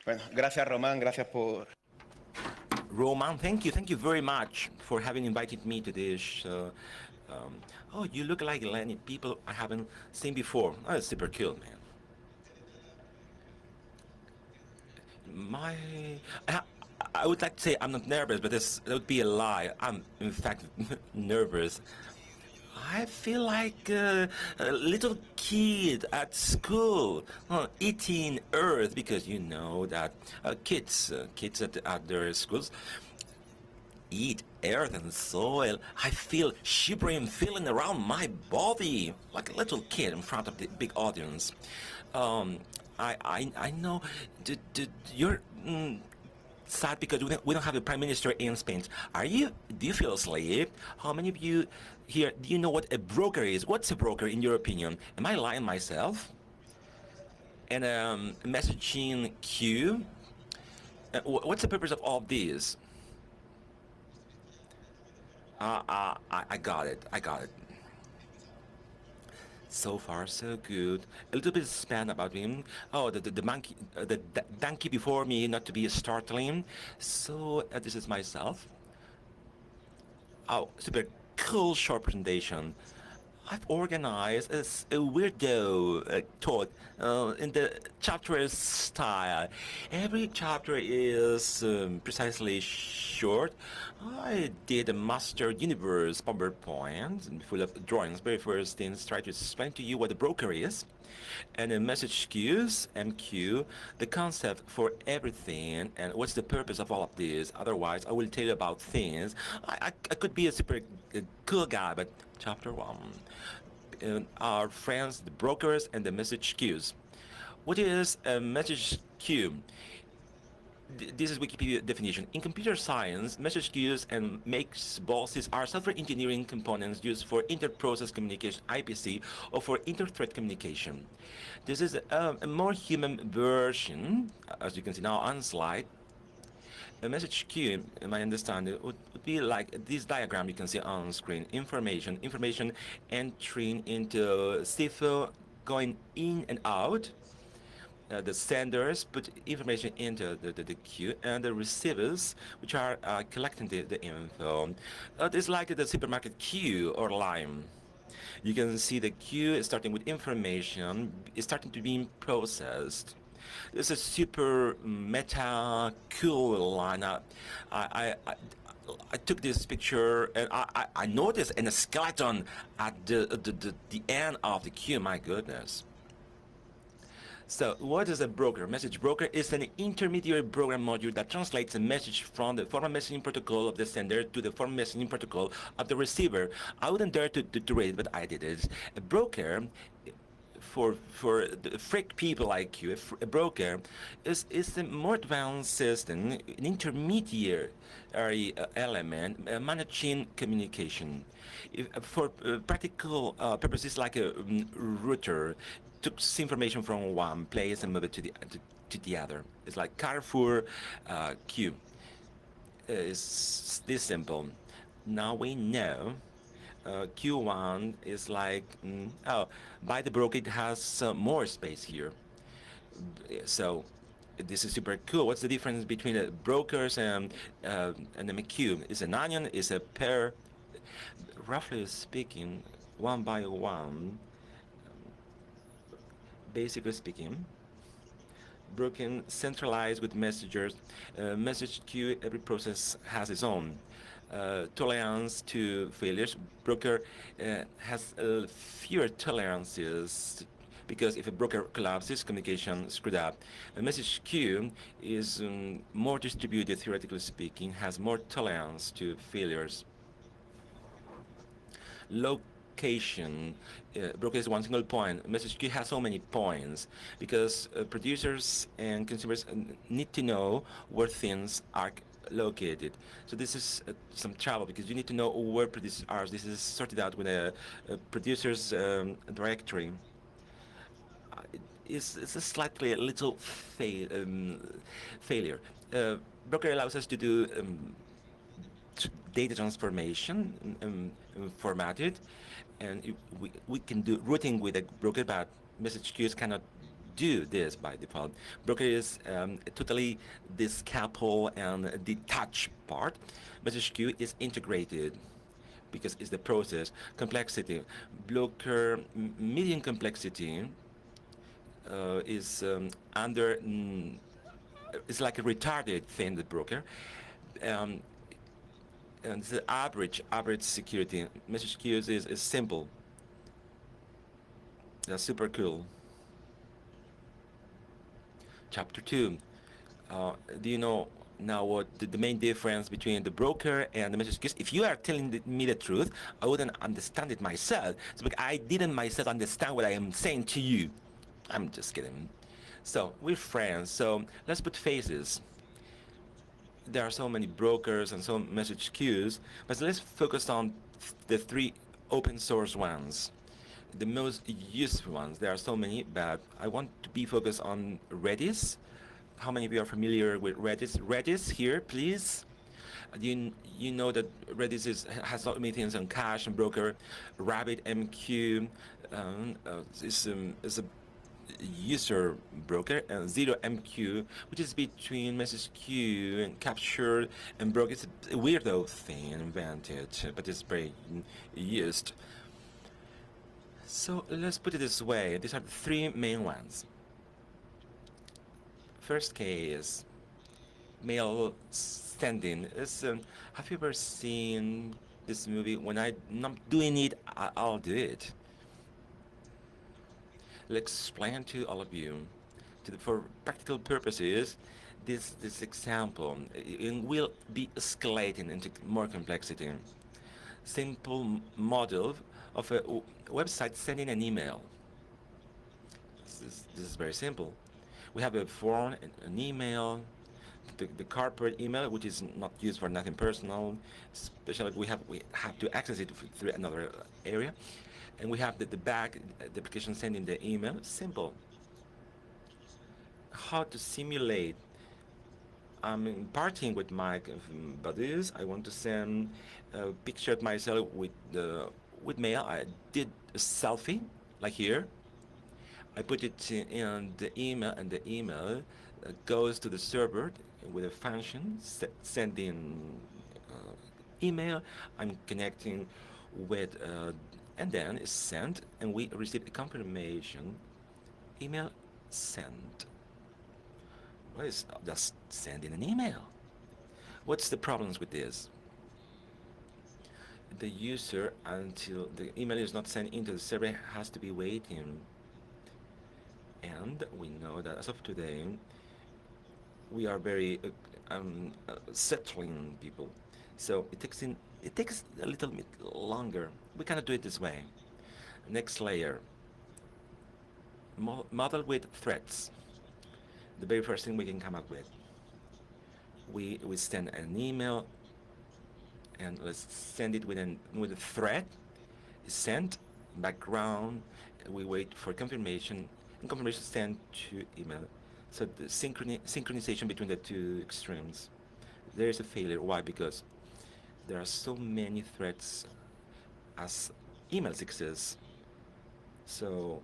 Bueno, gracias Román, gracias por... Roman, thank you very much for having invited me to this. Oh, you look like Lenny, people I haven't seen before. Oh, it's super cool, man. My, I, I would like to say I'm not nervous, but that would be a lie. I'm in fact nervous. I feel like a little kid at school eating earth because you know that kids at their schools eat earth and soil. I feel shivering feeling around my body like a little kid in front of the big audience. Um, I know you're sad because we don't have a prime minister in Spain. Do you feel asleep? How many of you here do you know what a broker is? What's a broker in your opinion? Am I lying myself? And messaging queue. What's the purpose of all this? I got it. I got it. So far, so good. A little bit spam about him. Oh, the monkey, the donkey before me, not to be startling. So this is myself. Oh, super cool short presentation. I've organized a weirdo talk in the chapter style. Every chapter is precisely short. I did a master universe PowerPoint full of drawings. Very first things, try to explain to you what a broker is. And a message queues, MQ, the concept for everything and what's the purpose of all of this. Otherwise, I will tell you about things. I could be a super cool guy, but chapter 1. Our friends, the brokers, and the message queues. What is a message queue? This is Wikipedia definition. In computer science, message queues and makes bosses are software engineering components used for inter-process communication, IPC, or for inter-thread communication. This is a more human version, as you can see now on slide. A message queue, in my understanding, would be like this diagram you can see on screen. Information entering into CIFO, going in and out. The senders put information into the queue, and the receivers, which are collecting the info. It's like the supermarket queue or line. You can see the queue is starting with information, is starting to be processed. This is super meta cool lineup. I took this picture and I noticed a skeleton at the end of the queue. My goodness. So what is a broker? Message broker is an intermediary program module that translates a message from the formal messaging protocol of the sender to the formal messaging protocol of the receiver. I wouldn't dare to read it, but I did it. A broker, for the freak people like you, a broker is a more advanced system, an intermediary element managing communication. For practical purposes, like a router, took information from one place and move it to the other. It's like Carrefour queue. It's this simple. Now we know Q1 is like, by the broker it has more space here. So this is super cool. What's the difference between brokers and the MQ? Is an onion, is a pair, roughly speaking, one by one. Basically speaking, broken, centralized with messengers. Message queue, every process has its own. Tolerance to failures. Broker has fewer tolerances because if a broker collapses, communication screwed up. A message queue is more distributed, theoretically speaking, has more tolerance to failures. Location. Broker is one single point. Message queue has so many points because producers and consumers need to know where things are located. So this is some trouble because you need to know where producers are. This is sorted out with a producer's directory. It's a slightly a little failure. Broker allows us to do data transformation formatted, and we can do routing with a broker, but message queues cannot do this by default. Broker is totally the scalpel and the touch part. Message queue is integrated because it's the process. Complexity. Broker medium complexity is under. It's like a retarded thing, the broker. Um, and the average security. Message queues is simple. That's super cool. Chapter 2. Do you know now what the main difference between the broker and the message queues? If you are telling me the truth, I wouldn't understand it myself. So I didn't myself understand what I am saying to you. I'm just kidding. So we're friends. So let's put faces. There are so many brokers and so message queues, but let's focus on the 3 open source ones, the most useful ones. There are so many, but I want to be focused on Redis. How many of you are familiar with Redis? Redis here, please. You know that Redis has so many things on cache and broker. Rabbit MQ is a user broker, and Zero MQ, which is between message queue and capture and broker. It's a weirdo thing invented, but it's very used. So let's put it this way. These are the 3 main ones. First case, mail sending. Have you ever seen this movie? When I'm not doing it, I'll do it. Let's explain to all of you, for practical purposes, this example it will be escalating into more complexity. Simple model of a website sending an email. This is very simple. We have a form, an email, the corporate email, which is not used for nothing personal. Especially we have to access it through another area, and we have the back, the application sending the email. Simple. How to simulate? I'm partying with my buddies. I want to send a picture of myself with mail. I did a selfie, like here. I put it in the email, and the email goes to the server with a function sending email. I'm connecting with, and then it's sent, and we receive a confirmation. Email sent. What is just sending an email? What's the problems with this? The user, until the email is not sent into the server, has to be waiting. And we know that as of today, we are very settling people. So it takes a little bit longer. We cannot do it this way. Next layer. Model with threats. The very first thing we can come up with. We send an email, and let's send it with a thread. It's sent. Background. We wait for confirmation, and confirmation sent to email. So the synchronization between the 2 extremes. There is a failure. Why? Because there are so many threads as emails exist. So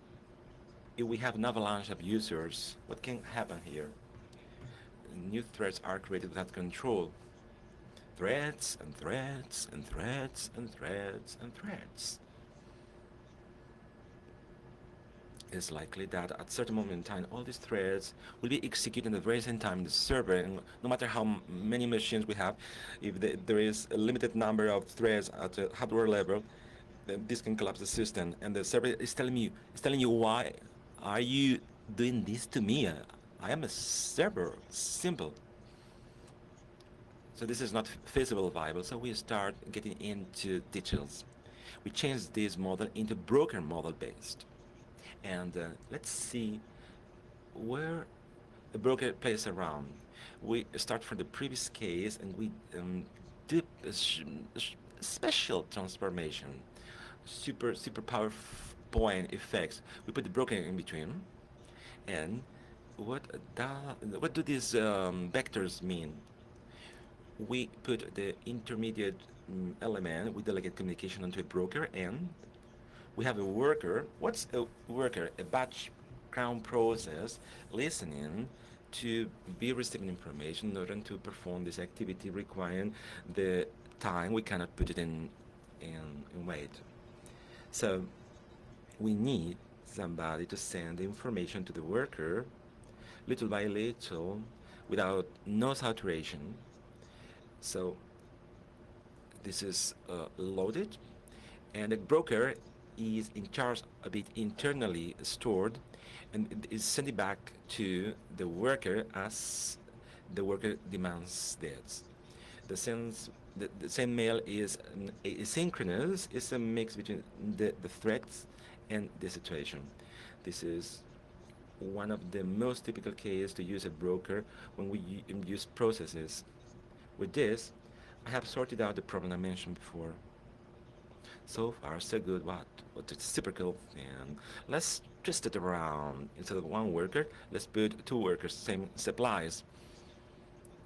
if we have an avalanche of users, what can happen here? New threads are created without control. Threads and threads and threads and threads and threads. It's likely that at a certain moment in time, all these threads will be executed at the very same time in the server, and no matter how many machines we have, if there is a limited number of threads at the hardware level, then this can collapse the system, and the server is telling you, why are you doing this to me? I am a server. Simple. So this is not feasible, viable. So we start getting into details. We change this model into broker model based. And let's see where the broker plays around. We start from the previous case, and we do a special transformation, super PowerPoint effects. We put the broker in between, and what do these vectors mean? We put the intermediate element, we delegate communication onto a broker, and we have a worker. What's a worker? A batch background process, listening to be receiving information in order to perform this activity requiring the time. We cannot put it in wait. So we need somebody to send the information to the worker little by little without no saturation. So this is loaded, and the broker is in charge of it internally stored, and it is sent it back to the worker as the worker demands that. The same mail is asynchronous. It's a mix between the threats and the situation. This is one of the most typical cases to use a broker when we use processes. With this, I have sorted out the problem I mentioned before. So far, so good. What a super cool thing. Let's twist it around. Instead of one worker, let's put two workers, same supplies.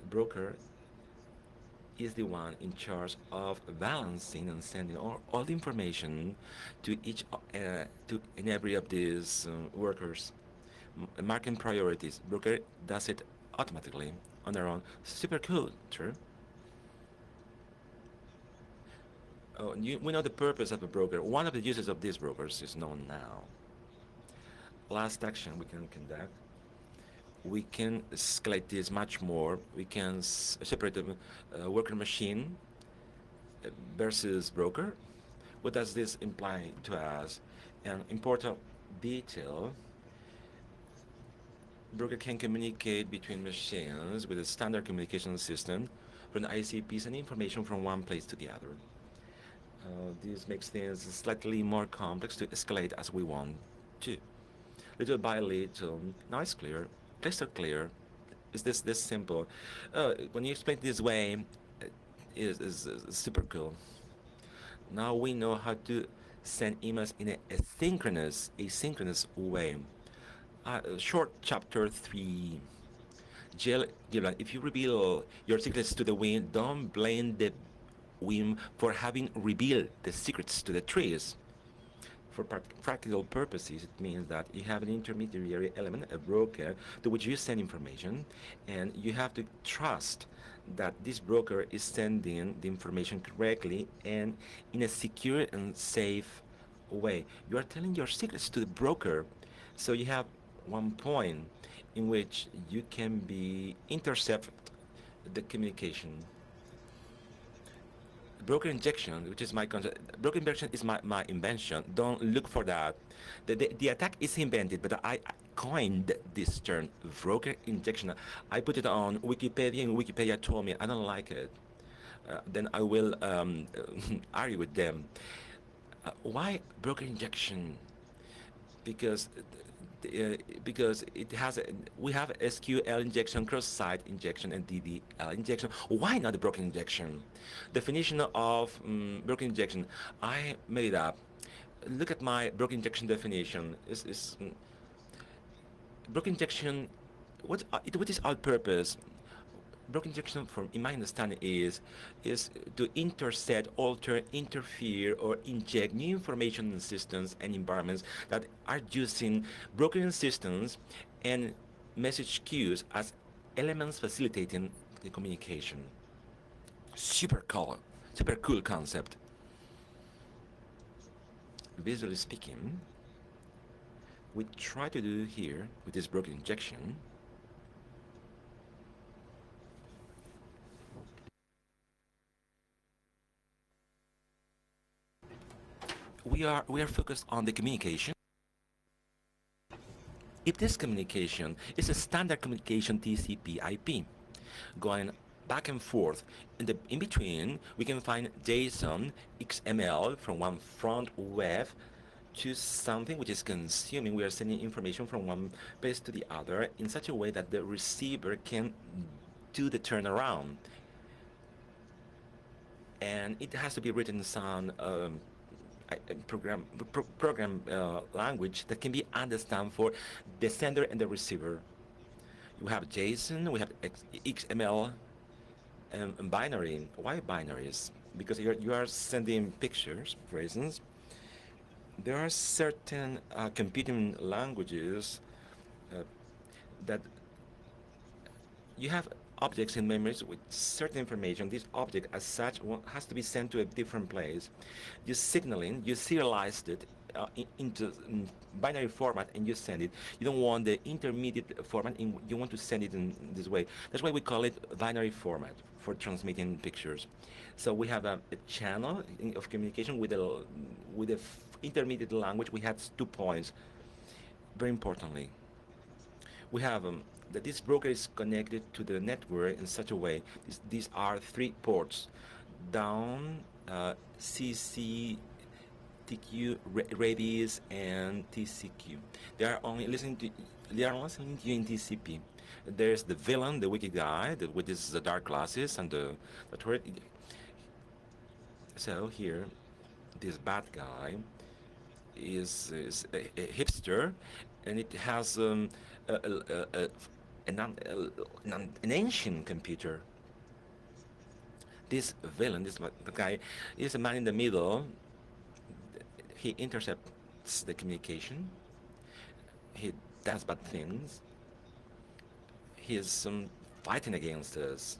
The broker is the one in charge of balancing and sending all the information to each to in every of these workers. Marking priorities. Broker does it automatically on their own. Super cool, true. Oh, we know the purpose of a broker. One of the uses of these brokers is known now. Last action we can conduct. We can escalate this much more. We can separate the worker machine versus broker. What does this imply to us? An important detail. Broker can communicate between machines with a standard communication system from ICPs and information from one place to the other. This makes things slightly more complex to escalate as we want to. Little by little, now it's clear, crystal clear. Is this simple? When you explain it this way, is super cool. Now we know how to send emails in a asynchronous way. Short chapter 3. Jill Gillan, if you reveal your secrets to the wind, don't blame the wind for having revealed the secrets to the trees. For practical purposes, it means that you have an intermediary element, a broker, to which you send information, and you have to trust that this broker is sending the information correctly and in a secure and safe way. You are telling your secrets to the broker, so you have one point in which you can be intercept the communication. Broker injection, which is my concept. Broker injection is my invention. Don't look for that. The attack is invented, but I coined this term, broker injection. I put it on Wikipedia, and Wikipedia told me I don't like it. Then I will argue with them. Why broker injection? Because because we have SQL injection, cross-site injection, and DDL injection. Why not the broker injection? Definition of broker injection. I made it up. Look at my broker injection definition. Broker injection. What is our purpose? Broker injection, in my understanding, is to intercept, alter, interfere, or inject new information in systems and environments that are using broken systems and message queues as elements facilitating the communication. Super cool concept. Visually speaking, we try to do here with this broken injection. We are focused on the communication. If this communication is a standard communication TCP/IP, going back and forth, in between we can find JSON, XML from one front web to something which is consuming. We are sending information from one place to the other in such a way that the receiver can do the turnaround, and it has to be written in some program language that can be understood for the sender and the receiver. We have JSON, we have XML, and binary. Why binaries? Because you are sending pictures, for instance. There are certain computing languages that you have objects in memories with certain information. This object as such has to be sent to a different place. You signaling, you serialized it into binary format and you send it. You don't want the intermediate format, you want to send it in this way. That's why we call it binary format for transmitting pictures. So we have a channel of communication with a intermediate language. We have 2 points. Very importantly, we have that this broker is connected to the network in such a way. These are 3 ports: down, CC, TQ, radius, and TCQ. They are only listening to you in TCP. There's the villain, the wicked guy, with his dark glasses and the turret. So here, this bad guy is a hipster, and it has an ancient computer. This villain, the guy, is a man in the middle. He intercepts the communication. He does bad things. He is fighting against us.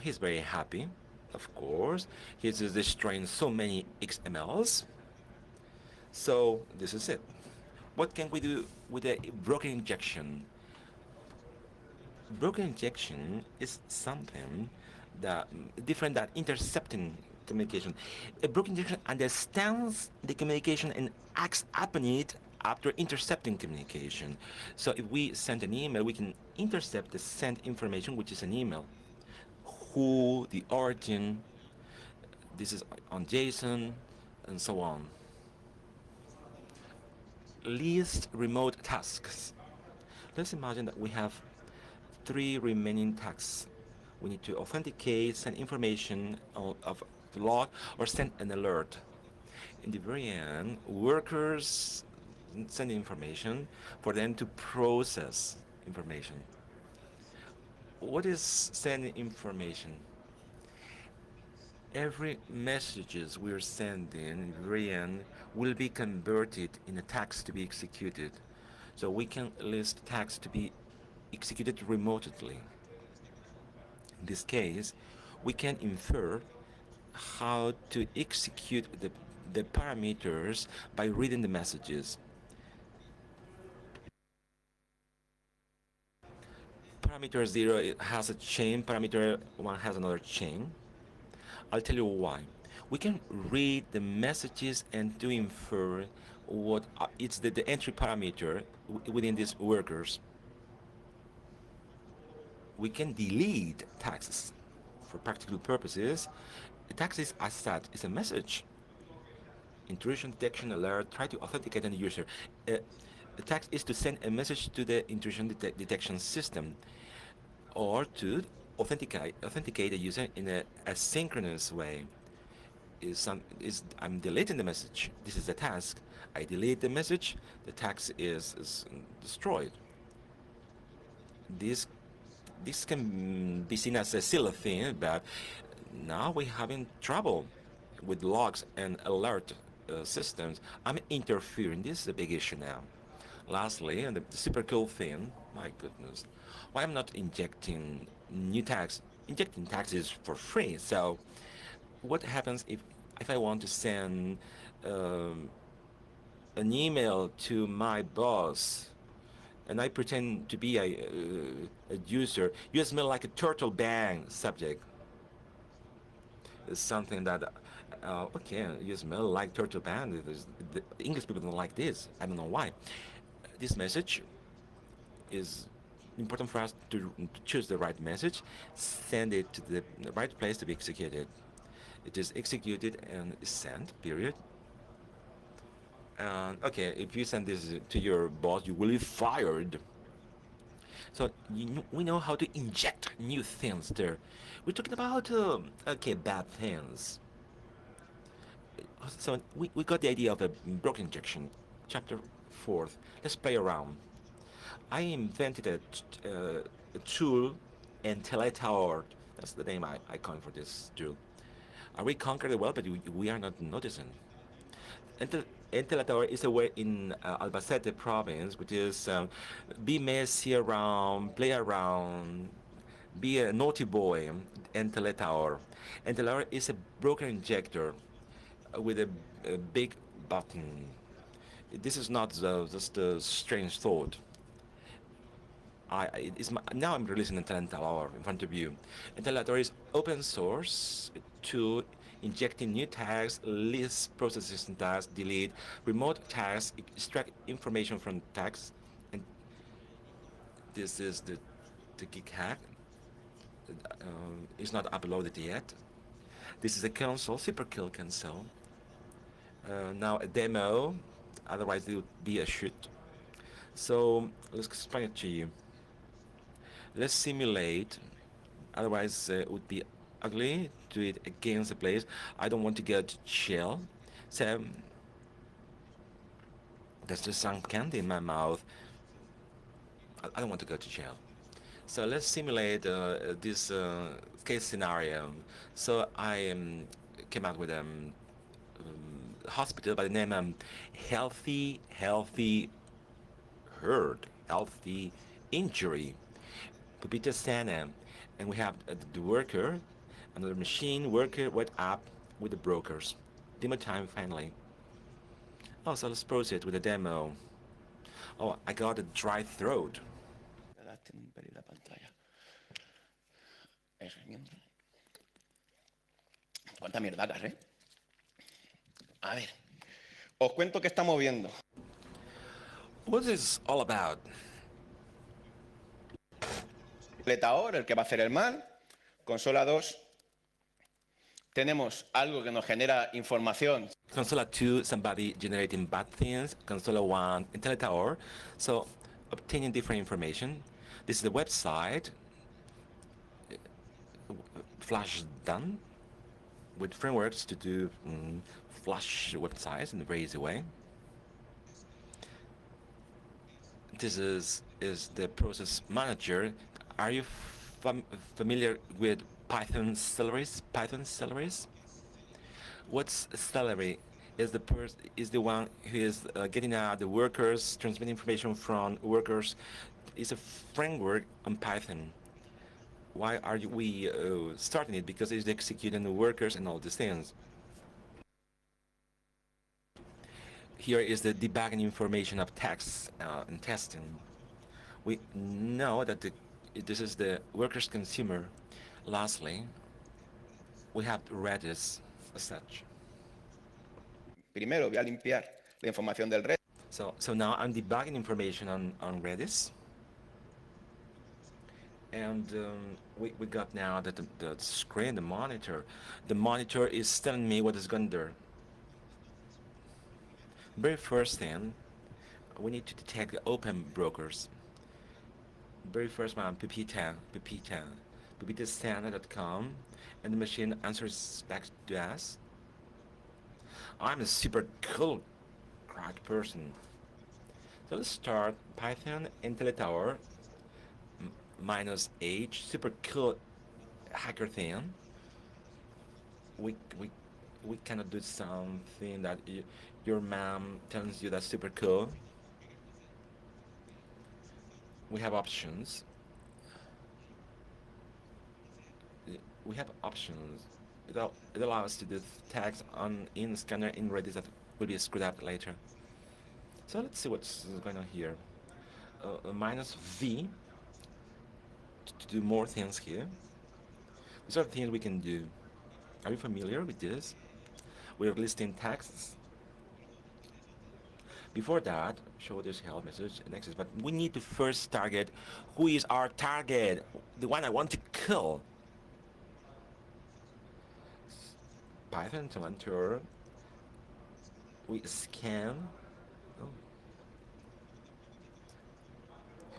He's very happy, of course. He's destroying so many XMLs. So this is it. What can we do with a broker injection? Broker injection is something that different than intercepting communication. A broker injection understands the communication and acts upon it after intercepting communication. So if we send an email, we can intercept the sent information, which is an email. Who, the origin, this is on JSON, and so on. Least remote tasks. Let's imagine that we have 3 remaining tasks. We need to authenticate, send information of the log, or send an alert. In the very end, workers send information for them to process information. What is sending information? Every messages we're sending in the very end will be converted in a task to be executed. So we can list tasks to be executed remotely. In this case, we can infer how to execute the parameters by reading the messages. Parameter 0 has a chain, parameter 1 has another chain. I'll tell you why. We can read the messages and to infer what it's the entry parameter within these workers. We can delete tags for practical purposes. A tag is as such is a message. Intrusion detection alert, try to authenticate an user. The tag is to send a message to the intrusion detection system or to authenticate a user in a asynchronous way. I'm deleting the message. This is the task. I delete the message. The task is destroyed. This can be seen as a silly thing, but now we're having trouble with logs and alert systems. I'm interfering. This is a big issue now. Lastly, and the super cool thing, my goodness, why I'm not injecting new tags? Injecting tags is for free. So what happens if I want to send an email to my boss and I pretend to be a user? You smell like a turtle bang subject. It's something that, okay, you smell like turtle bang. The English people don't like this. I don't know why. This message is important for us to choose the right message, send it to the right place to be executed. It is executed and is sent, period. Okay, if you send this to your boss, you will be fired. So we know how to inject new things there. We're talking about, okay, bad things. So we got the idea of a broker injection. Chapter 4. Let's play around. I invented a tool, Teletower. That's the name I coined for this tool. We conquered the world, but we are not noticing. And Intelator is a word in Albacete province, which is be messy around, play around, be a naughty boy. Intelator. Intelator is a broker injector with a big button. This is not just a strange thought. Now I'm releasing Intelator in front of you. Intelator is open source tool injecting new tags, list processing tags, delete, remote tags, extract information from tags, and this is the gig hack. It's not uploaded yet. This is a console, super kill console. Now a demo, otherwise it would be a shoot. So let's explain it to you. Let's simulate, otherwise it would be ugly. Do it against the place. I don't want to go to jail. So there's just some candy in my mouth. I don't want to go to jail. So let's simulate this case scenario. So I came out with a hospital by the name Healthy Herd, Healthy Injury, Pupita Sana, and we have the worker, another machine worker went up with the brokers. Demo time finally. Oh, so let's proceed with the demo. Oh, I got a dry throat. ¿Cuánta mierda, eh? A ver, os cuento qué estamos viendo. What is this all about? Completador, el que va a hacer el mal. Consola 2. Tenemos algo que nos genera información. Consola 2, somebody generating bad things. Consola 1, Intelator. So, obtaining different information. This is the website. Flash done with frameworks to do Flash websites in a very easy way. This is the process manager. Are you familiar with Python celeries? Python celeries? What's celery? Is the one who is getting out the workers, transmitting information from workers. It's a framework on Python. Why are we starting it? Because it's executing the workers and all these things. Here is the debugging information of text and testing. We know that this is the workers consumer. Lastly, we have Redis as such. Primero voy a limpiar la información del red. So now I'm debugging information on Redis. And we got now that the screen, the monitor is telling me what is going there. Very first thing, we need to detect the open brokers. Very first one, pupitastandard.com, and the machine answers back to us. I'm a super cool crack person. So let's start Python Intelator -h, super cool hacker thing. We cannot do something that your mom tells you that's super cool. We have options. We have options. It allows us to do tags in scanner in Redis that will be screwed up later. So let's see what's going on here. -v to do more things here. These are things we can do. Are you familiar with this? We're listing texts. Before that, show this help message next, but we need to first target who is our target, the one I want to kill. Python to enter. We scan. Oh.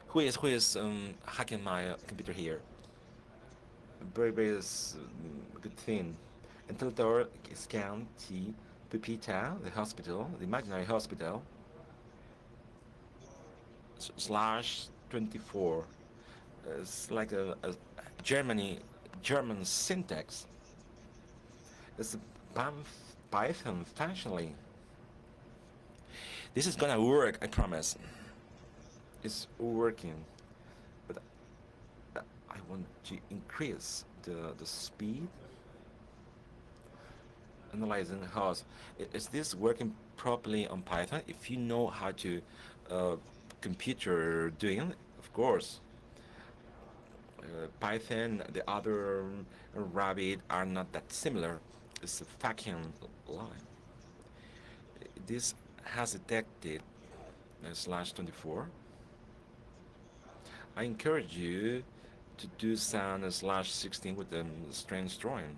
Who is hacking my computer here? Very good thing. Intelator scan T Pupita, the hospital, the imaginary hospital. /24. It's like a German syntax. It's a Python functionally. This is gonna work, I promise. It's working. But I want to increase the speed. Analyzing how is this working properly on Python? If you know how to uh, computer doing, of course. Python, the other Rabbit are not that similar. It's a fucking line. This has detected /24. I encourage you to do some /16 with the strange drawing.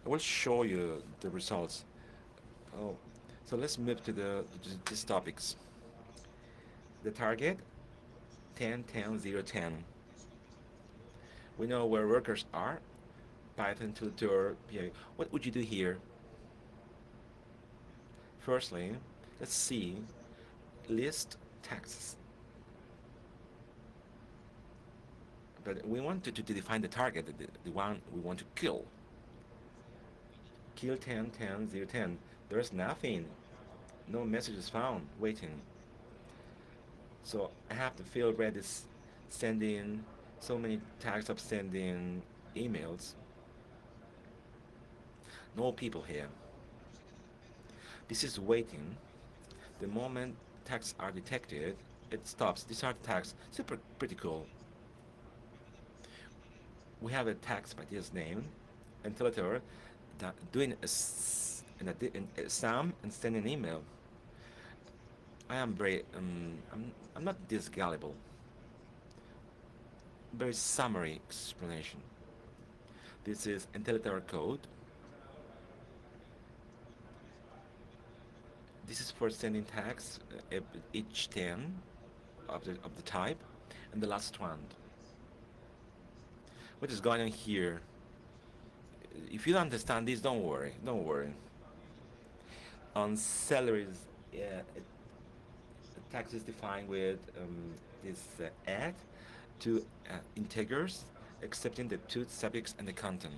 I will show you the results. Oh, so let's move to these topics. The target 10, 10, 0, 10. We know where workers are. Python tutor PA. What would you do here? Firstly, let's see list texts. But we want to define the target, the one we want to kill. Kill 10, 10, 0, 10. There's nothing. No messages found. Waiting. So I have to feel ready sending so many tags of sending emails. No people here. This is waiting. The moment tags are detected, it stops. These are tags. Super pretty cool. We have a tag by this name, and later doing a sum and sending an email. I am very I'm not this gullible. Very summary explanation. This is IntelliTower code. This is for sending tags, each 10 of the type, and the last one. What is going on here? If you don't understand this, don't worry. Don't worry. On salaries, the tax is defined with this add two integers, accepting the two subjects and the content.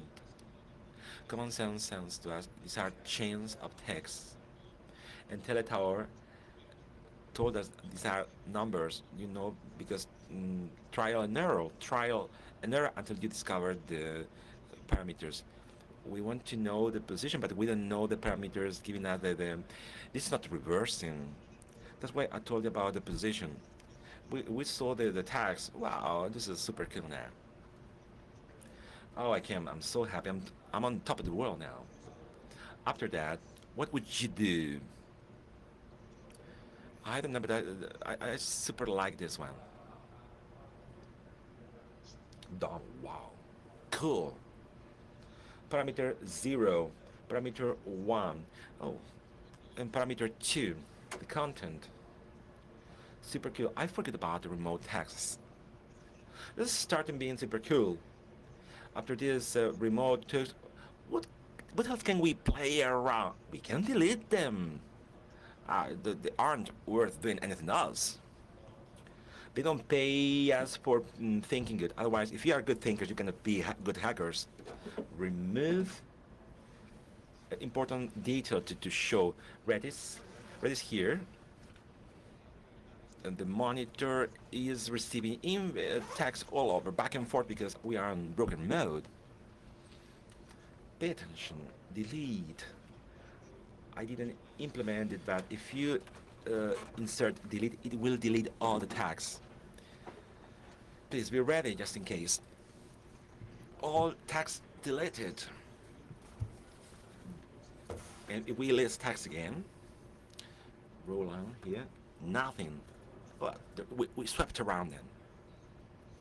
Common sense sounds to us these are chains of text. And IntelliTower told us these are numbers, because trial and error until you discover the parameters. We want to know the position, but we don't know the parameters giving us the this is not reversing. That's why I told you about the position. We saw the tags. Wow, this is super cool now. Oh, I'm so happy. I'm on top of the world now. After that, what would you do? I don't know, but I super like this one. Oh, wow, cool. Parameter 0, parameter 1, oh, and parameter 2, the content. Super cool. I forget about the remote texts. This is starting being super cool. After this remote text, what else can we play around? We can delete them. They aren't worth doing anything else. They don't pay us for thinking good. Otherwise, if you are good thinkers, you cannot be good hackers. Remove important detail to show Redis here. And the monitor is receiving text all over, back and forth, because we are in broken mode. Pay attention. Delete. I didn't implement it, but if you insert delete, it will delete all the tags. Please be ready just in case. All tags deleted. And if we list tags again, roll on here, nothing. But we swept around them.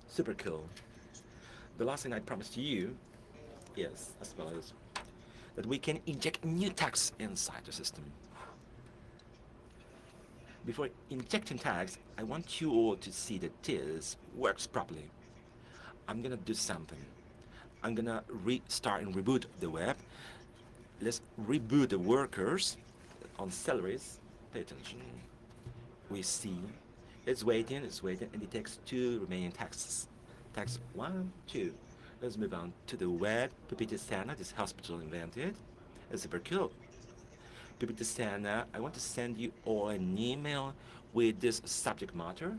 Super cool. The last thing I promised you is, as well as, that we can inject new tags inside the system. Before injecting tags, I want you all to see that this works properly. I'm gonna do something. I'm gonna restart and reboot the web. Let's reboot the workers on salaries. Pay attention. We see it's waiting, and it takes 2 remaining tags. Tags 1, 2. Let's move on to the web. Pupita Sana, this hospital invented. It's super cool. Pipita Sana, I want to send you all an email with this subject matter.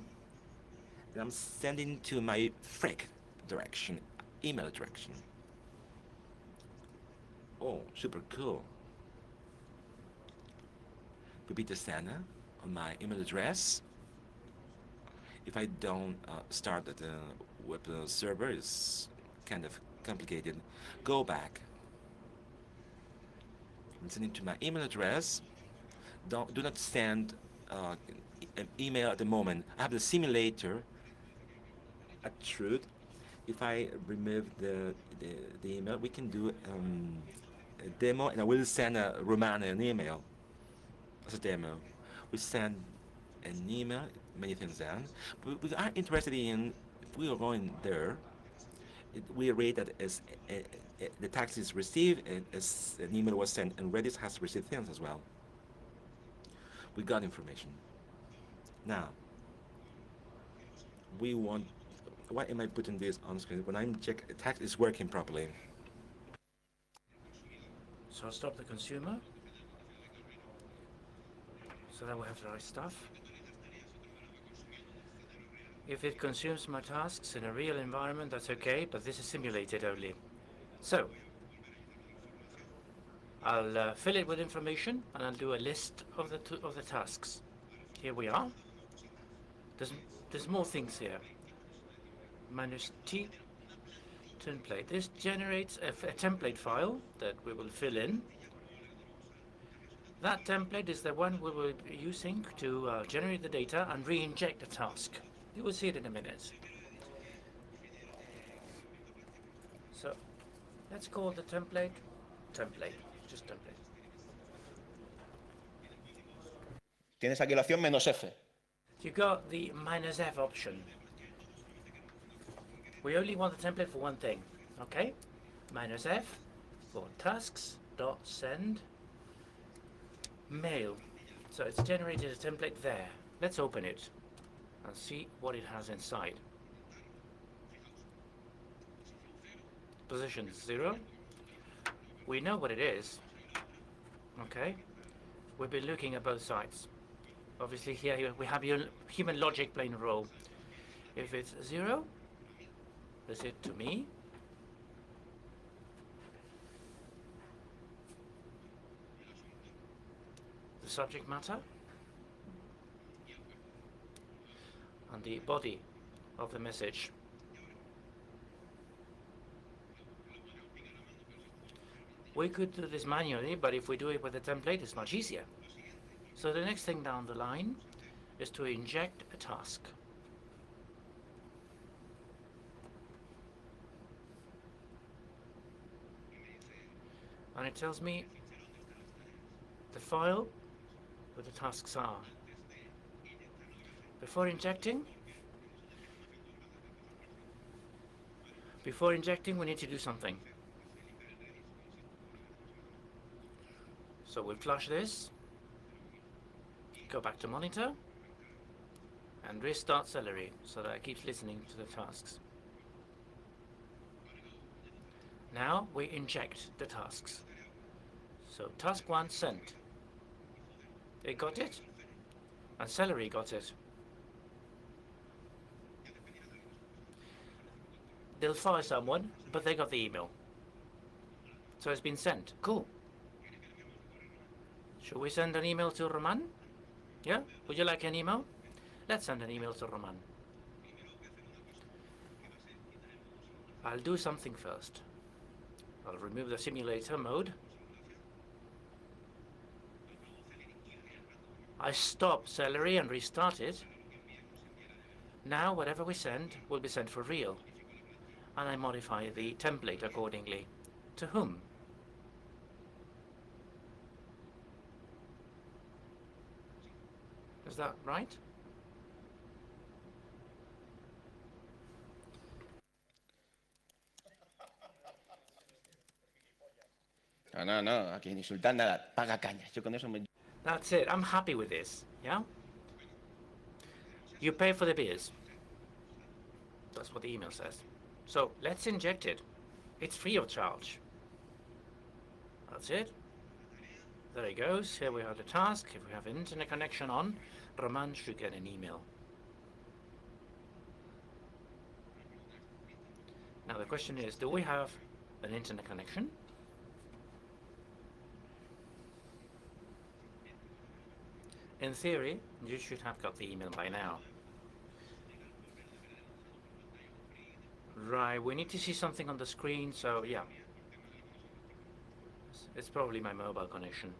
And I'm sending to my frick direction, email direction. Oh, super cool. Pipita Sana on my email address. If I don't start at the web server, it's kind of complicated. Go back. I'm sending to my email address. Do not send an email at the moment. I have the simulator at truth. If I remove the email, we can do a demo, and I will send Roman an email as a demo. We send an email, many things then. We are interested in, if we are going there, we rate that as the tax is received, and as an email was sent, and Redis has received things as well. We got information. Now, we want, why am I putting this on screen? When I'm check, tax is working properly. So I'll stop the consumer, so that we have the right stuff. If it consumes my tasks in a real environment, that's okay, but this is simulated only. So I'll fill it with information, and I'll do a list of the tasks. Here we are. There's more things here. -T template. This generates a template file that we will fill in. That template is the one we will be using to generate the data and re-inject the task. You will see it in a minute. So let's call the template, just template. Tienes aquí la opción "-F". You got the -F option. We only want the template for one thing, okay? -F for tasks.send mail. So it's generated a template there. Let's open it and see what it has inside. Position 0. We know what it is, okay? We've been looking at both sides. Obviously here we have your human logic playing a role. If it's 0, is it to me? The subject matter and the body of the message. We could do this manually, but if we do it with a template, it's much easier. So the next thing down the line is to inject a task. And it tells me the file where the tasks are. Before injecting, we need to do something. So we'll flush this, go back to monitor, and restart Celery so that it keeps listening to the tasks. Now we inject the tasks. So task 1 sent. It got it, and Celery got it. They'll fire someone, but they got the email. So it's been sent. Cool. Should we send an email to Roman? Yeah? Would you like an email? Let's send an email to Roman. I'll do something first. I'll remove the simulator mode. I stop Celery and restart it. Now whatever we send will be sent for real. And I modify the template accordingly. To whom? Is that right? No, aquí ni insultar nada. Paga caña. Yo con eso me... That's it. I'm happy with this. Yeah? You pay for the beers. That's what the email says. So let's inject it. It's free of charge. That's it. there it goes. Here we have the task. If we have an internet connection on, Roman should get an email. Now the question is, do we have an internet connection? In theory, you should have got the email by now. Right, we need to see something on the screen, so yeah. It's probably my mobile connection.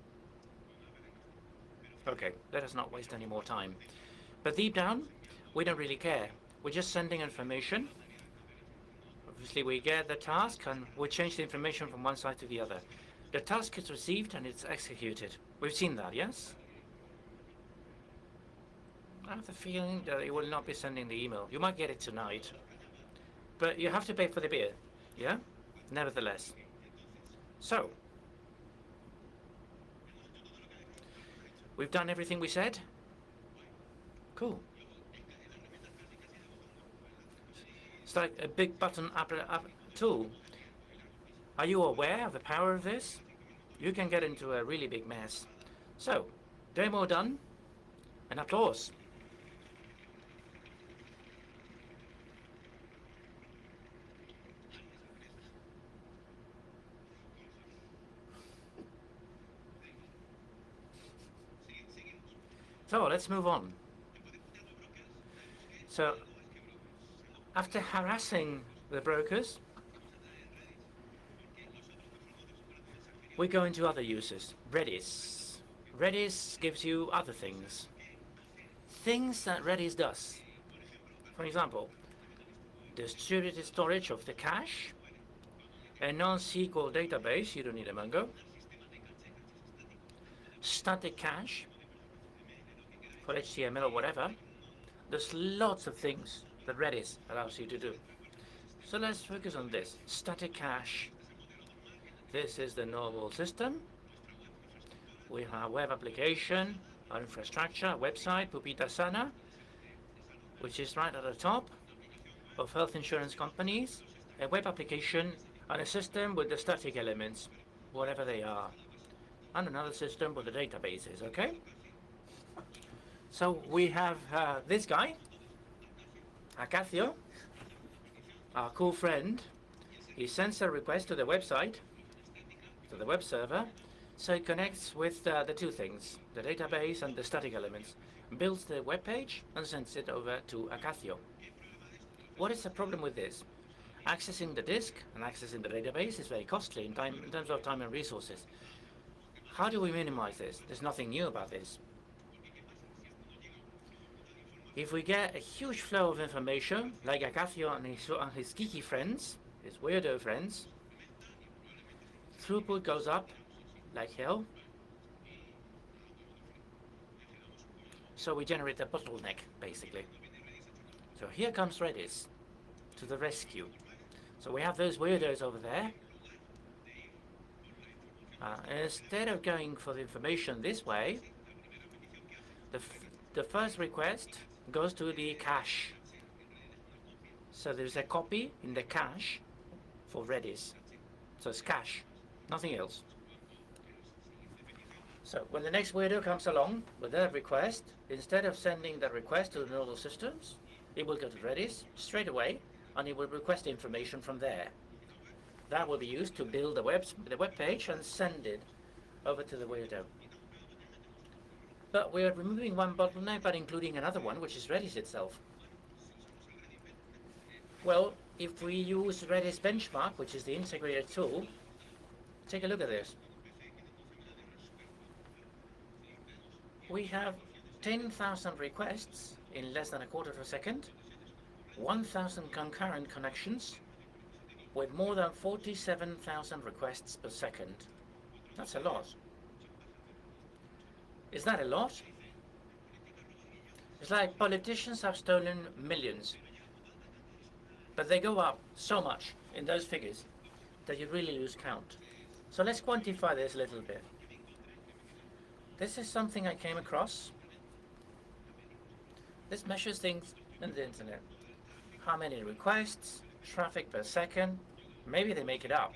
Okay, let us not waste any more time. But deep down, we don't really care. We're just sending information. Obviously, we get the task and we change the information from one side to the other. The task is received and it's executed. We've seen that, yes? I have the feeling that it will not be sending the email. You might get it tonight. But you have to pay for the beer, yeah? Nevertheless. So, we've done everything we said? Cool. It's like a big button up tool. Are you aware of the power of this? You can get into a really big mess. So, demo done, and applause. So let's move on. So after harassing the brokers, we go into other uses. Redis. Redis gives you other things. Things that Redis does. For example, distributed storage of the cache, a non-SQL database, you don't need a Mongo, static cache, for HTML or whatever. There's lots of things that Redis allows you to do. So let's focus on this. Static cache. This is the normal system. We have web application, our infrastructure, website, Pupita Sana, which is right at the top of health insurance companies, a web application and a system with the static elements, whatever they are, and another system with the databases, okay? So we have this guy, Acacio, our cool friend. He sends a request to the website, to the web server, so it connects with the two things, the database and the static elements, builds the web page and sends it over to Acacio. What is the problem with this? Accessing the disk and accessing the database is very costly in terms of time and resources. How do we minimize this? There's nothing new about this. If we get a huge flow of information, like Acacio and his geeky friends, his weirdo friends, throughput goes up like hell. So we generate a bottleneck, basically. So here comes Redis to the rescue. So we have those weirdos over there. Instead of going for the information this way, the first request goes to the cache. So there's a copy in the cache for Redis. So it's cache, nothing else. So when the next weirdo comes along with their request, instead of sending the request to the nodal systems, it will go to Redis straight away, and it will request information from there. That will be used to build the web page and send it over to the weirdo. But we're removing one bottleneck, but including another one, which is Redis itself. Well, if we use Redis Benchmark, which is the integrated tool, take a look at this. We have 10,000 requests in less than a quarter of a second, 1,000 concurrent connections, with more than 47,000 requests per second. That's a lot. Is that a lot? It's like politicians have stolen millions, but they go up so much in those figures that you really lose count. So let's quantify this a little bit. This is something I came across. This measures things in the internet. How many requests, traffic per second, maybe they make it up.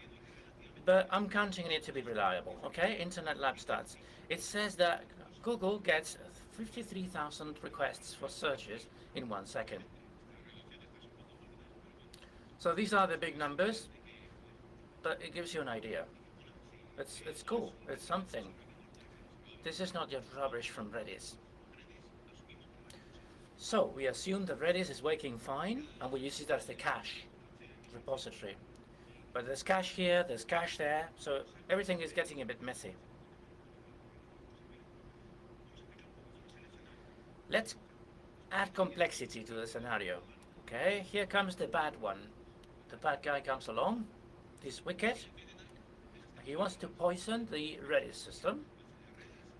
but I'm counting on it to be reliable, okay? Internet Lab Stats. It says that Google gets 53,000 requests for searches in 1 second. So these are the big numbers, but it gives you an idea. It's cool, it's something. This is not just rubbish from Redis. So we assume that Redis is working fine, and we use it as the cache repository. But there's cache here, there's cache there, so everything is getting a bit messy. Let's add complexity to the scenario. Okay, here comes the bad one. The bad guy comes along, he's wicked. He wants to poison the Redis system.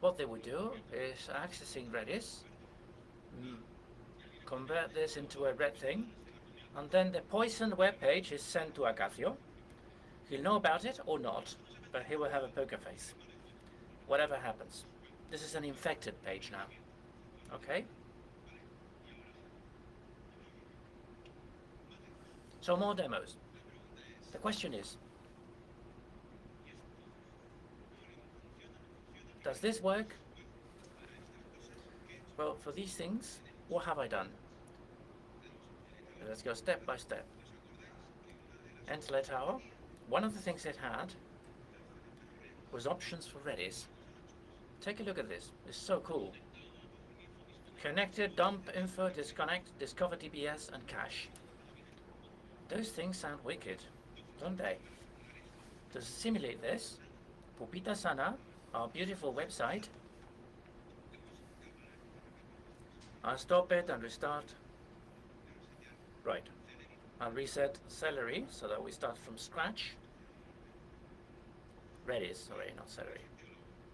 What they would do is accessing Redis, convert this into a red thing, and then the poisoned web page is sent to Acacio. He'll know about it or not, but he will have a poker face. Whatever happens. This is an infected page now. Okay? So more demos. The question is, does this work? Well, for these things, what have I done? Let's go step by step. Enter Tower. One of the things it had was options for Redis. Take a look at this. It's so cool. Connected, dump info, disconnect, discover DBS, and cache. Those things sound wicked, don't they? To simulate this, Pupita Sana, our beautiful website, I'll stop it and restart. Right. I'll reset Celery so that we start from scratch. Redis, sorry, not Celery.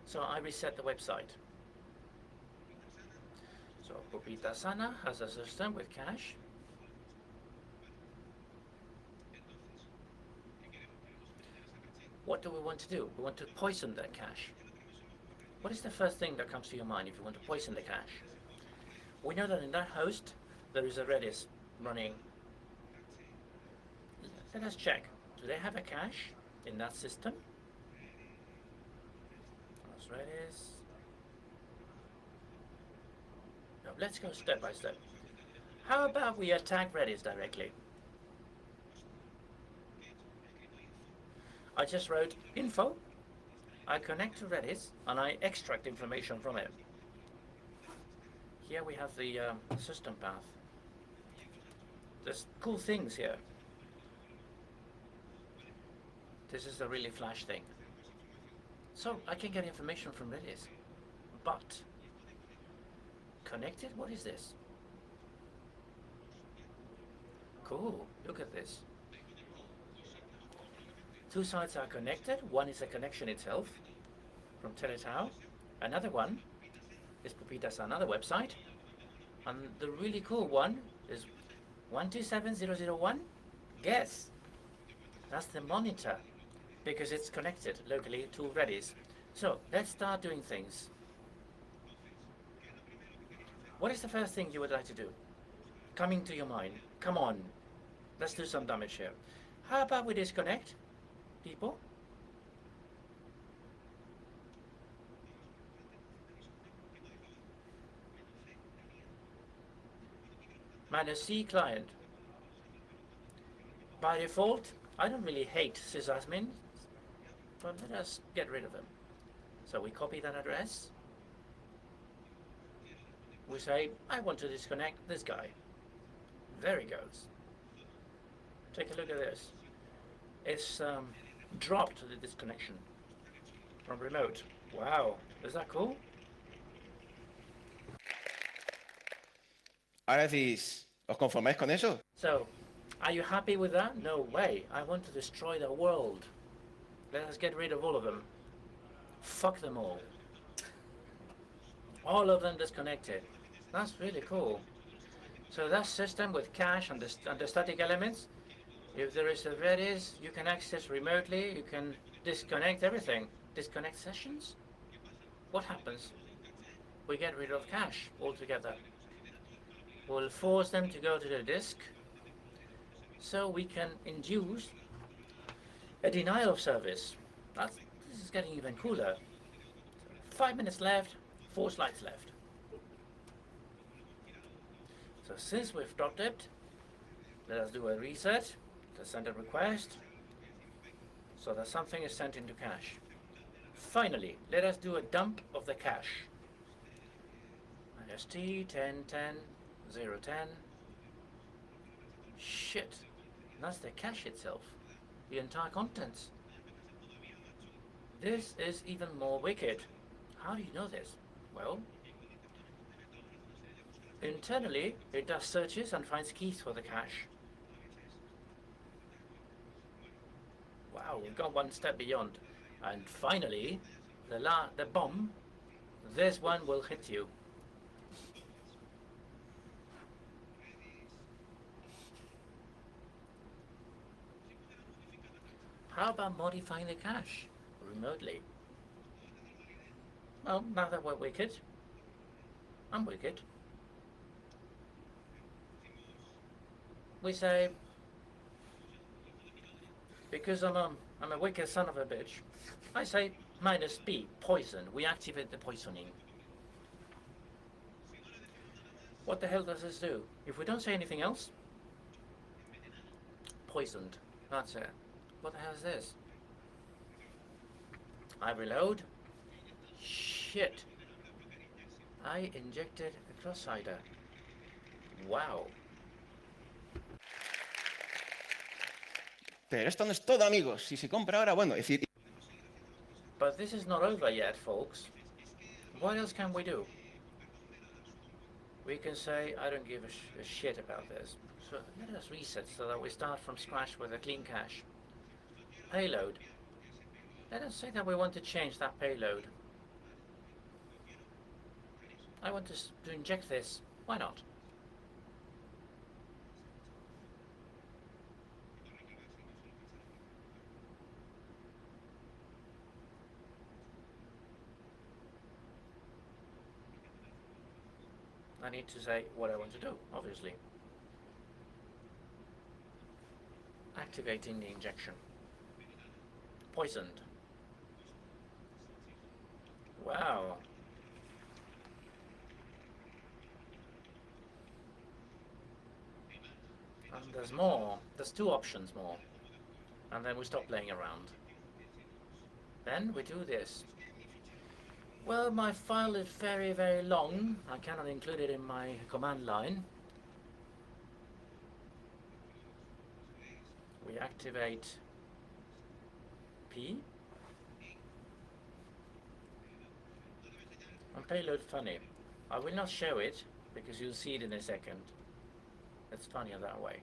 So I reset the website. So Pupita Sana has a system with cache. What do we want to do? We want to poison that cache. What is the first thing that comes to your mind if you want to poison the cache? We know that in that host there is a Redis running. Let us check. Do they have a cache in that system? That's Redis. No, let's go step by step. How about we attack Redis directly? I just wrote info, I connect to Redis, and I extract information from it. Here we have the system path. There's cool things here. This is a really flash thing. So I can get information from Redis, but connected, what is this? Cool, look at this. Two sites are connected. One is a connection itself from Teletao. Another one is Pupita's another website. And the really cool one is 127001. Guess. That's the monitor because it's connected locally to Redis. So let's start doing things. What is the first thing you would like to do? Coming to your mind. Come on. Let's do some damage here. How about we disconnect? People. -C client. By default, I don't really hate sysadmin, but let us get rid of them. So we copy that address. We say, I want to disconnect this guy. There he goes. Take a look at this. It's dropped the disconnection from remote. Wow, is that cool? Ahora decís, ¿os conformáis con eso? So, are you happy with that? No way. I want to destroy the world. Let us get rid of all of them. Fuck them all. All of them disconnected. That's really cool. So that system with cache and the static elements, if there is a Redis, you can access remotely, you can disconnect everything. Disconnect sessions? What happens? We get rid of cache altogether. We'll force them to go to the disk so we can induce A denial of service. This is getting even cooler. 5 minutes left, 4 slides left. So since we've dropped it, let us do a reset. Let's send a request so that something is sent into cache. Finally, let us do a dump of the cache. IST 1010 010. Shit, that's the cache itself, the entire contents. This is even more wicked. How do you know this? Well, internally it does searches and finds keys for the cache. Wow, we've gone one step beyond. And finally, the bomb, this one will hit you. How about modifying the cache remotely? Well, now that we're wicked, I'm wicked. We say, because I'm a wicked son of a bitch, I say -B, poison. We activate the poisoning. What the hell does this do? If we don't say anything else, poisoned. That's it. What the hell is this? I reload. Shit. I injected a cross-sider. Wow. Pero esto no es todo, amigos. Si se compra ahora, bueno, es decir... But this is not over yet, folks. What else can we do? We can say, I don't give a shit about this. So let us reset so that we start from scratch with a clean cache. Payload. Let us say that we want to change that payload. I want to inject this. Why not? I need to say what I want to do, obviously. Activating the injection. Poisoned. Wow. And there's more. There's 2 options more. And then we stop playing around. Then we do this. Well, my file is very, very long. I cannot include it in my command line. We activate P. And payload funny. I will not show it because you'll see it in a second. It's funnier that way.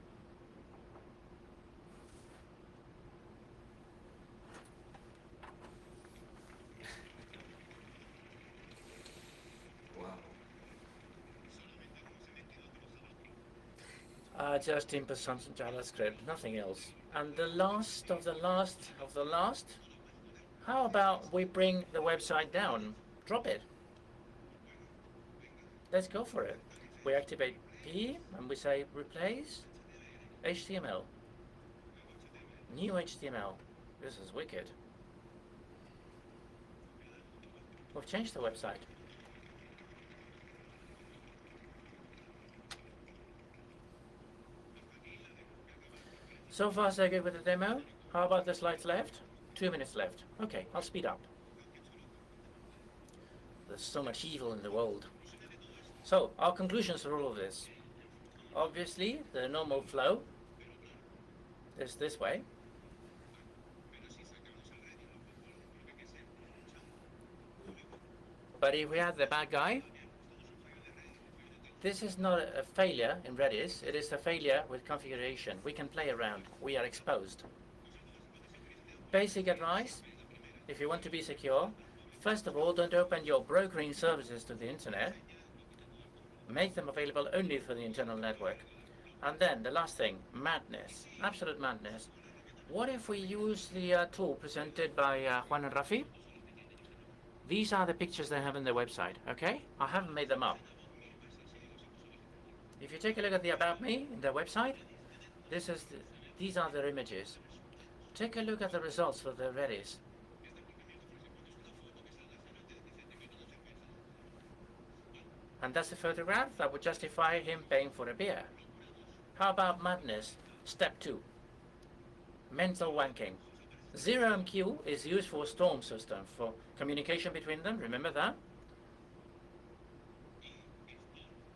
Just input some JavaScript, nothing else. And the last of the last of the last, how about we bring the website down? Drop it. Let's go for it. We activate P and we say replace HTML. New HTML. This is wicked. We've changed the website. So far so good with the demo. How about the slides left? 2 minutes left. Okay, I'll speed up. There's so much evil in the world. So, our conclusions for all of this. Obviously, the normal flow is this way. But if we have the bad guy, this is not a failure in Redis, it is a failure with configuration. We can play around, we are exposed. Basic advice, if you want to be secure, first of all, don't open your brokering services to the internet. Make them available only for the internal network. And then the last thing, madness, absolute madness. What if we use the tool presented by Juan and Rafi? These are the pictures they have on their website, okay? I haven't made them up. If you take a look at the About Me in their website, these are their images. Take a look at the results for the Redis. And that's a photograph that would justify him paying for a beer. How about madness? Step 2. Mental wanking. 0MQ is used for storm system, for communication between them, remember that?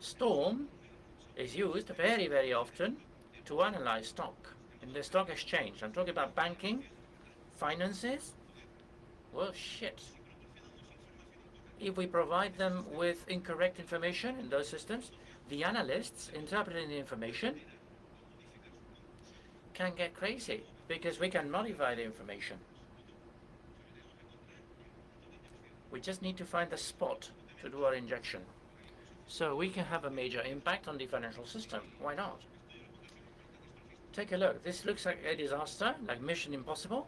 Storm is used very, very often to analyze stock in the stock exchange. I'm talking about banking, finances. Well, shit. If we provide them with incorrect information in those systems, the analysts interpreting the information can get crazy because we can modify the information. We just need to find the spot to do our injection. So we can have a major impact on the financial system. Why not? Take a look. This looks like a disaster, like Mission Impossible.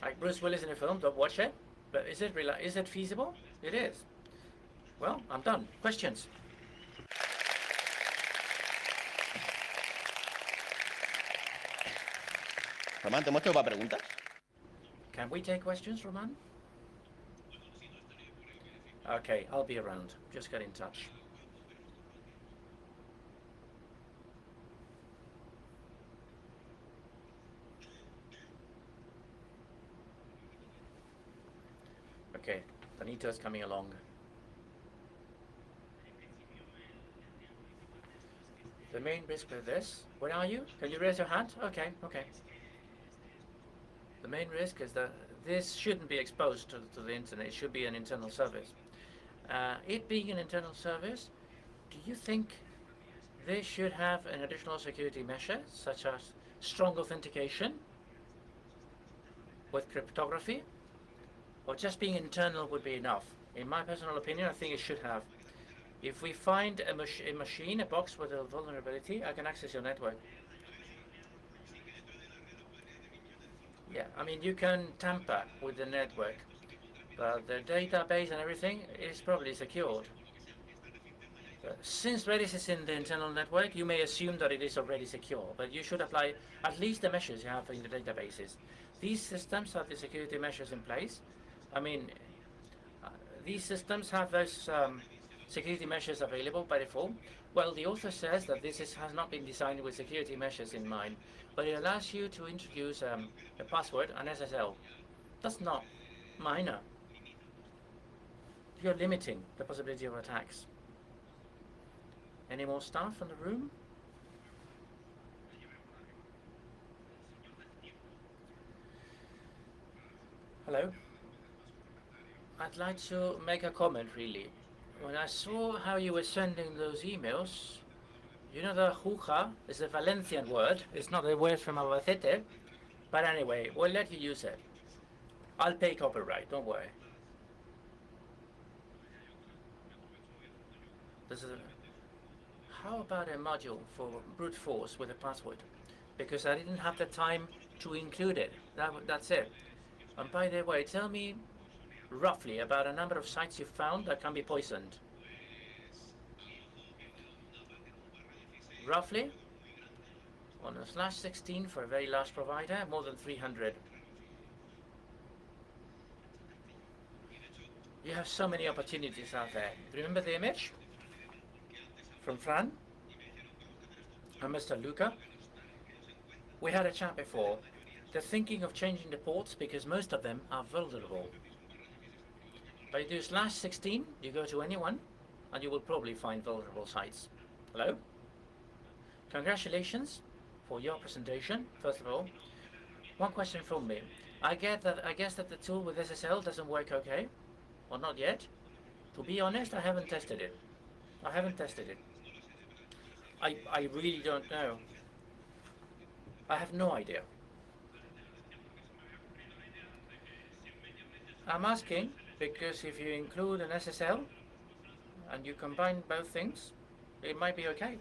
Like Bruce Willis in a film, don't watch it. But is it feasible? It is. Well, I'm done. Questions? Román, ¿tenemos tiempo para preguntas? Can we take questions, Roman? Okay, I'll be around. Just get in touch. Okay, Danito's coming along. The main risk with this, where are you? Can you raise your hand? Okay, okay. The main risk is that this shouldn't be exposed to the internet. It should be an internal service. It being an internal service, do you think they should have an additional security measure, such as strong authentication with cryptography? Or just being internal would be enough? In my personal opinion, I think it should have. If we find a machine, a box with a vulnerability, I can access your network. Yeah, I mean, you can tamper with the network, but the database and everything is probably secured. But since Redis is in the internal network, you may assume that it is already secure, but you should apply at least the measures you have in the databases. These systems have the security measures in place. I mean, these systems have those security measures available by default. Well, the author says that this has not been designed with security measures in mind, but it allows you to introduce a password, an SSL. That's not minor. You're limiting the possibility of attacks. Any more staff in the room? Hello? I'd like to make a comment, really. When I saw how you were sending those emails, you know the juja is a Valencian word. It's not a word from Albacete. But anyway, we'll let you use it. I'll pay copyright, don't worry. How about a module for brute force with a password? Because I didn't have the time to include it. That's it. And by the way, tell me roughly about a number of sites you found that can be poisoned. Roughly? On a /16 for a very large provider, more than 300. You have so many opportunities out there. Remember the image from Fran and Mr. Luca? We had a chat before. They're thinking of changing the ports because most of them are vulnerable. But you do /16, you go to anyone, and you will probably find vulnerable sites. Hello? Congratulations for your presentation, first of all. One question from me. I guess that the tool with SSL doesn't work okay, or not yet. To be honest, I haven't tested it. I really don't know. I have no idea. I'm asking because if you include an SSL and you combine both things, it might be okay.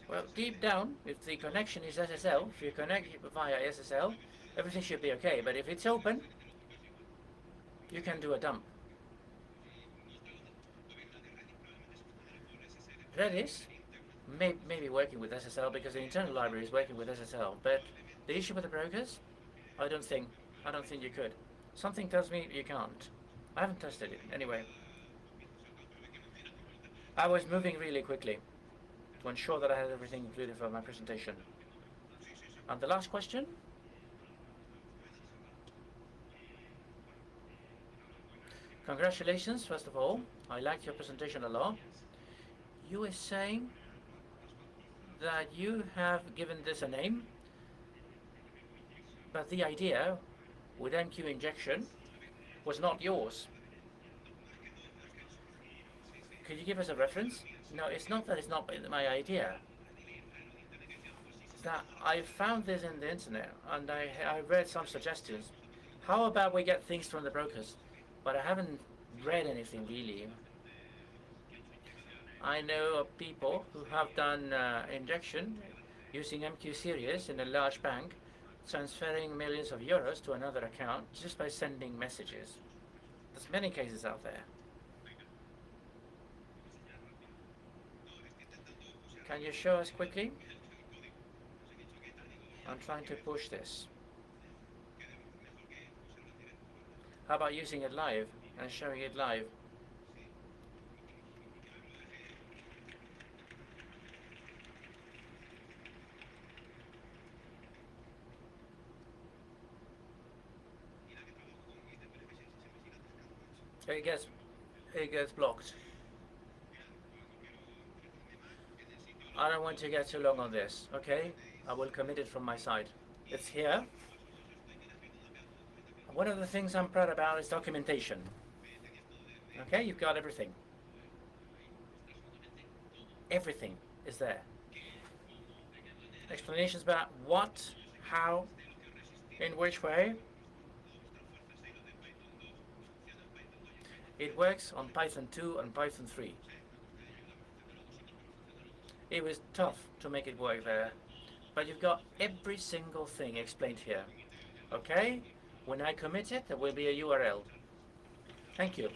Well, deep down, if the connection is SSL, if you connect via SSL, everything should be okay. But if it's open, you can do a dump. Redis maybe working with SSL because the internal library is working with SSL. But the issue with the brokers, I don't think you could. Something tells me you can't. I haven't tested it anyway. I was moving really quickly to ensure that I had everything included for my presentation. And the last question. Congratulations, first of all. I liked your presentation a lot. You were saying that you have given this a name, but the idea with MQ injection was not yours. Could you give us a reference? No, it's not that it's not my idea. It's that I found this in the internet and I read some suggestions. How about we get things from the brokers? But I haven't read anything really. I know of people who have done injection using MQ series in a large bank, transferring millions of euros to another account just by sending messages. There's many cases out there. Can you show us quickly? I'm trying to push this. How about using it live and showing it live? It gets blocked. I don't want to get too long on this, okay? I will commit it from my side. It's here. One of the things I'm proud about is documentation. Okay, you've got everything. Everything is there. Explanations about what, how, in which way. It works on Python 2 and Python 3. It was tough to make it work there, but you've got every single thing explained here. Okay? When I commit it, there will be a URL. Thank you.